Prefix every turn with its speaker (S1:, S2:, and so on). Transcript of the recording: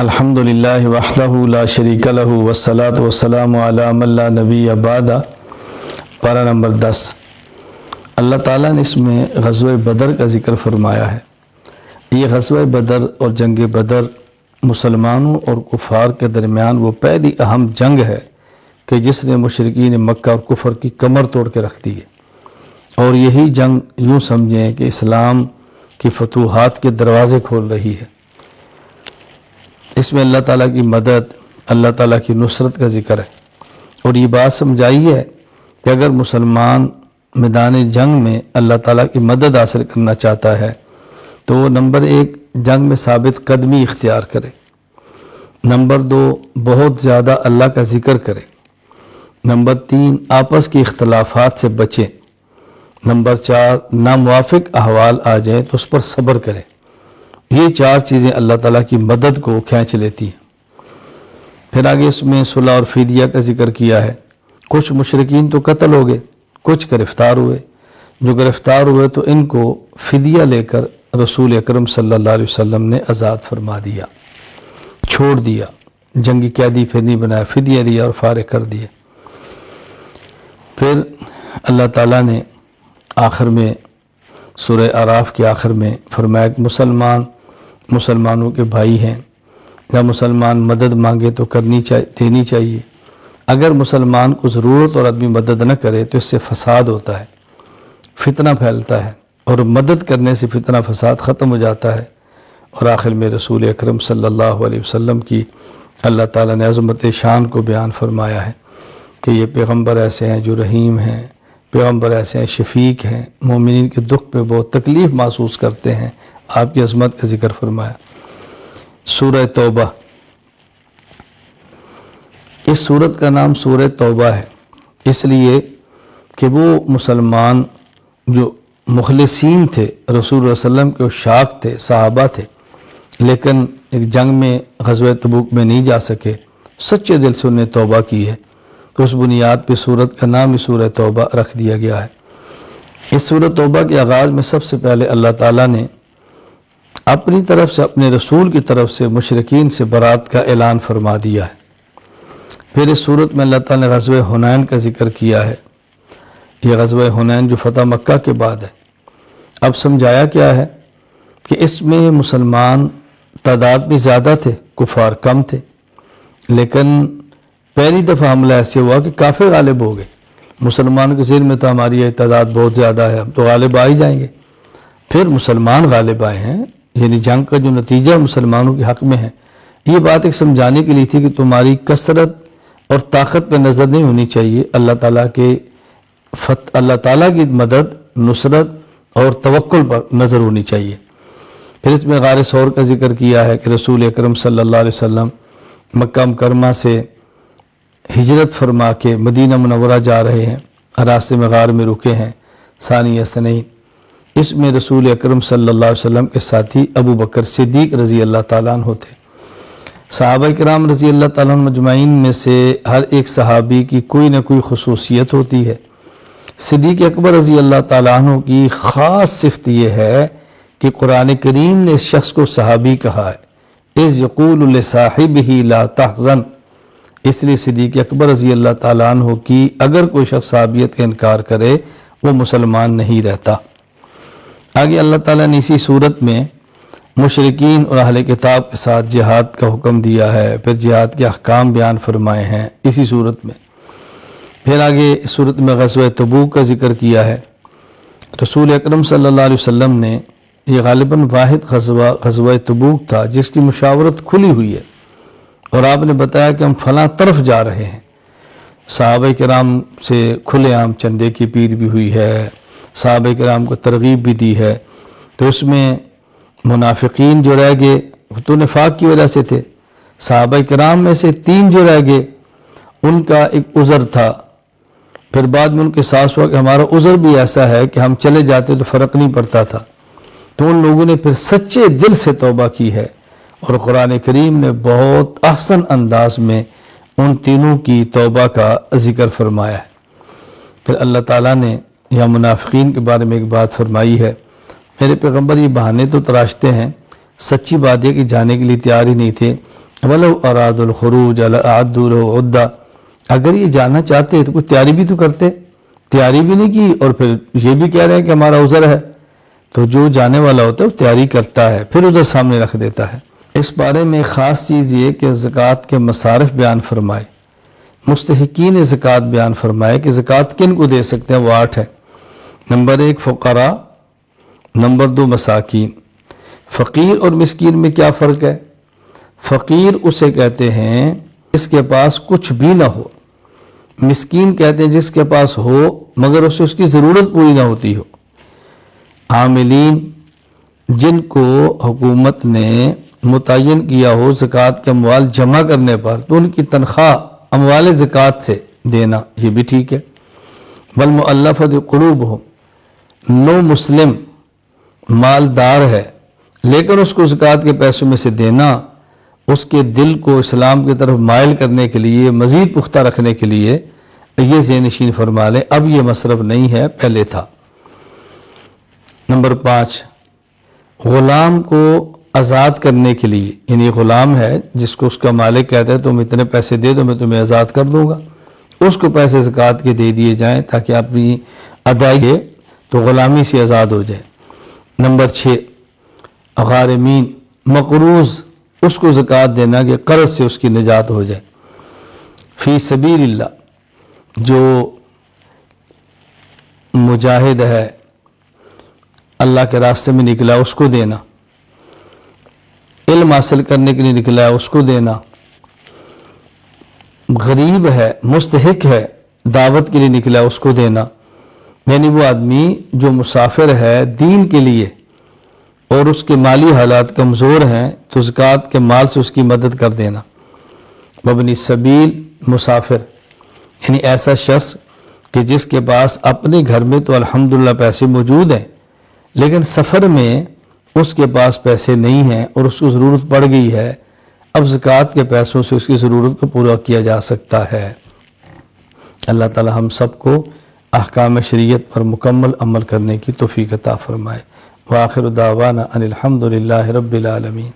S1: الحمدللہ وحدہ لا شریک لہ والصلاۃ والسلام علی من لا نبی بعد۔ پارہ نمبر 10۔ اللہ تعالیٰ نے اس میں غزوہ بدر کا ذکر فرمایا ہے۔ یہ غزوہ بدر اور جنگ بدر مسلمانوں اور کفار کے درمیان وہ پہلی اہم جنگ ہے کہ جس نے مشرکین مکہ اور کفر کی کمر توڑ کے رکھ دی ہے، اور یہی جنگ یوں سمجھیں کہ اسلام کی فتوحات کے دروازے کھول رہی ہے۔ اس میں اللہ تعالیٰ کی مدد، اللہ تعالیٰ کی نصرت کا ذکر ہے، اور یہ بات سمجھائی ہے کہ اگر مسلمان میدان جنگ میں اللہ تعالیٰ کی مدد حاصل کرنا چاہتا ہے تو وہ نمبر 1 جنگ میں ثابت قدمی اختیار کرے، نمبر 2 بہت زیادہ اللہ کا ذکر کرے، نمبر 3 آپس کے اختلافات سے بچے، نمبر 4 ناموافق احوال آ جائے تو اس پر صبر کرے۔ یہ 4 چیزیں اللہ تعالیٰ کی مدد کو کھینچ لیتی ہیں۔ پھر آگے اس میں صلح اور فدیہ کا ذکر کیا ہے۔ کچھ مشرکین تو قتل ہو گئے، کچھ گرفتار ہوئے۔ جو گرفتار ہوئے تو ان کو فدیہ لے کر رسول اکرم صلی اللہ علیہ وسلم نے آزاد فرما دیا، چھوڑ دیا، جنگی قیدی پھر نہیں بنایا، فدیہ دیا اور فارغ کر دیا۔ پھر اللہ تعالیٰ نے آخر میں سورہ اعراف کے آخر میں فرمایا کہ مسلمانوں کے بھائی ہیں، جب مسلمان مدد مانگے تو دینی چاہیے۔ اگر مسلمان کو ضرورت اور آدمی مدد نہ کرے تو اس سے فساد ہوتا ہے، فتنہ پھیلتا ہے، اور مدد کرنے سے فتنہ فساد ختم ہو جاتا ہے۔ اور آخر میں رسول اکرم صلی اللہ علیہ وسلم کی اللہ تعالیٰ نے عظمت شان کو بیان فرمایا ہے کہ یہ پیغمبر ایسے ہیں جو رحیم ہیں، پیغمبر ایسے ہیں شفیق ہیں، مومنین کے دکھ پہ بہت تکلیف محسوس کرتے ہیں۔ آپ کی عظمت کا ذکر فرمایا۔ سورہ توبہ، اس سورت کا نام سورہ توبہ ہے اس لیے کہ وہ مسلمان جو مخلصین تھے، رسول اللہ صلی اللہ علیہ وسلم کے عشاق تھے، صحابہ تھے، لیکن ایک جنگ میں غزوہ تبوک میں نہیں جا سکے، سچے دل سے انہیں توبہ کی ہے، تو اس بنیاد پہ سورت کا نام ہی سورہ توبہ رکھ دیا گیا ہے۔ اس سورہ توبہ کے آغاز میں سب سے پہلے اللہ تعالیٰ نے اپنی طرف سے، اپنے رسول کی طرف سے مشرکین سے برات کا اعلان فرما دیا ہے۔ پھر اس سورت میں اللہ تعالیٰ نے غزوہ حنین کا ذکر کیا ہے۔ یہ غزوہ حنین جو فتح مکہ کے بعد ہے۔ اب سمجھایا کیا ہے کہ اس میں مسلمان تعداد میں زیادہ تھے، کفار کم تھے، لیکن پہلی دفعہ حملہ ایسے ہوا کہ کافر غالب ہو گئے۔ مسلمانوں کے ذہن میں تو ہماری یہ تعداد بہت زیادہ ہے، ہم تو غالب آ ہی جائیں گے۔ پھر مسلمان غالب آئے ہیں، یعنی جنگ کا جو نتیجہ مسلمانوں کے حق میں ہے۔ یہ بات ایک سمجھانے کے لیے تھی کہ تمہاری کثرت اور طاقت پہ نظر نہیں ہونی چاہیے، اللہ تعالیٰ کی مدد، نصرت اور توکل پر نظر ہونی چاہیے۔ پھر اس میں غار ثور کا ذکر کیا ہے کہ رسول اکرم صلی اللہ علیہ وسلم مکہ مکرمہ سے ہجرت فرما کے مدینہ منورہ جا رہے ہیں، راستے میں غار میں رکے ہیں، ثانیہ اثنین۔ اس میں رسول اکرم صلی اللہ علیہ وسلم کے ساتھی ابو بکر صدیق رضی اللہ تعالیٰ عنہ تھے۔ صحابہ کرام رضی اللہ تعالیٰ عنہ مجمعین میں سے ہر ایک صحابی کی کوئی نہ کوئی خصوصیت ہوتی ہے۔ صدیق اکبر رضی اللہ تعالیٰ عنہ کی خاص صفت یہ ہے کہ قرآن کریم نے اس شخص کو صحابی کہا ہے، اذ یقول لصاحبہ لا تحزن۔ اس لیے صدیق اکبر رضی اللہ تعالیٰ عنہ کی اگر کوئی شخص صحابیت کا انکار کرے وہ مسلمان نہیں رہتا۔ آگے اللہ تعالیٰ نے اسی صورت میں مشرکین اور اہل کتاب کے ساتھ جہاد کا حکم دیا ہے، پھر جہاد کے احکام بیان فرمائے ہیں اسی صورت میں۔ پھر آگے اس صورت میں غزوہ تبوک کا ذکر کیا ہے۔ رسول اکرم صلی اللہ علیہ وسلم نے، یہ غالباً واحد غزوہ تبوک تھا جس کی مشاورت کھلی ہوئی ہے، اور آپ نے بتایا کہ ہم فلاں طرف جا رہے ہیں۔ صحابہ کرام سے کھلے عام چندے کی اپیل بھی ہوئی ہے، صحابہ کرام کو ترغیب بھی دی ہے۔ تو اس میں منافقین جو رہ گئے وہ تو نفاق کی وجہ سے تھے، صحابہ کرام میں سے 3 جو رہ گئے ان کا ایک عذر تھا۔ پھر بعد میں ان کے ساتھ ہوا کہ ہمارا عذر بھی ایسا ہے کہ ہم چلے جاتے تو فرق نہیں پڑتا تھا۔ تو ان لوگوں نے پھر سچے دل سے توبہ کی ہے، اور قرآن کریم نے بہت احسن انداز میں ان تینوں کی توبہ کا ذکر فرمایا ہے۔ پھر اللہ تعالیٰ نے یہاں منافقین کے بارے میں ایک بات فرمائی ہے، میرے پیغمبر یہ بہانے تو تراشتے ہیں، سچی بات ہے کہ جانے کے لیے تیار ہی نہیں تھے، وَلَوْ أَرَادُوا الْخُرُوجَ لَأَعَدُّوا لَهُ عُدَّةً، اگر یہ جانا چاہتے تو کچھ تیاری بھی تو کرتے، تیاری بھی نہیں کی اور پھر یہ بھی کہہ رہے ہیں کہ ہمارا عذر ہے۔ تو جو جانے والا ہوتا ہے وہ تیاری کرتا ہے، پھر ادھر سامنے رکھ دیتا ہے۔ اس بارے میں خاص چیز یہ کہ زکوٰۃ کے مصارف بیان فرمائے، مستحقین زکوٰۃ بیان فرمائے کہ زکوٰۃ کن کو دے سکتے ہیں، وہ 8 ہے۔ نمبر 1 فقراء، نمبر 2 مساکین۔ فقیر اور مسکین میں کیا فرق ہے؟ فقیر اسے کہتے ہیں جس کے پاس کچھ بھی نہ ہو، مسکین کہتے ہیں جس کے پاس ہو مگر اسے اس کی ضرورت پوری نہ ہوتی ہو۔ عاملین، جن کو حکومت نے متعین کیا ہو زکوٰۃ کے اموال جمع کرنے پر، تو ان کی تنخواہ اموال زکوٰۃ سے دینا، یہ بھی ٹھیک ہے۔ والمؤلفۃ قلوبہم، نو مسلم مالدار ہے لیکن اس کو زکوٰۃ کے پیسوں میں سے دینا اس کے دل کو اسلام کی طرف مائل کرنے کے لیے، مزید پختہ رکھنے کے لیے، یہ ذہن نشین فرما لیں، اب یہ مصرف نہیں ہے، پہلے تھا۔ نمبر 5 غلام کو آزاد کرنے کے لیے، یعنی غلام ہے جس کو اس کا مالک کہتا ہے تم اتنے پیسے دے دو میں تمہیں آزاد کر دوں گا، اس کو پیسے زکوٰۃ کے دے دیے جائیں تاکہ اپنی ادائیگی تو غلامی سے آزاد ہو جائے۔ نمبر 6 غارمین، مقروض، اس کو زکوٰۃ دینا کہ قرض سے اس کی نجات ہو جائے۔ فی سبیل اللہ، جو مجاہد ہے اللہ کے راستے میں نکلا اس کو دینا، علم حاصل کرنے کے لیے نکلا ہے اس کو دینا، غریب ہے مستحق ہے دعوت کے لیے نکلا ہے اس کو دینا، یعنی وہ آدمی جو مسافر ہے دین کے لیے اور اس کے مالی حالات کمزور ہیں تو زکوٰۃ کے مال سے اس کی مدد کر دینا۔ مبنی سبیل، مسافر یعنی ایسا شخص کہ جس کے پاس اپنے گھر میں تو الحمدللہ پیسے موجود ہیں لیکن سفر میں اس کے پاس پیسے نہیں ہیں اور اس کو ضرورت پڑ گئی ہے، اب زکوٰۃ کے پیسوں سے اس کی ضرورت کو پورا کیا جا سکتا ہے۔ اللہ تعالی ہم سب کو احکام شریعت پر مکمل عمل کرنے کی توفیق عطا فرمائے۔ وآخر دعوانا ان الحمد للہ رب العالمین۔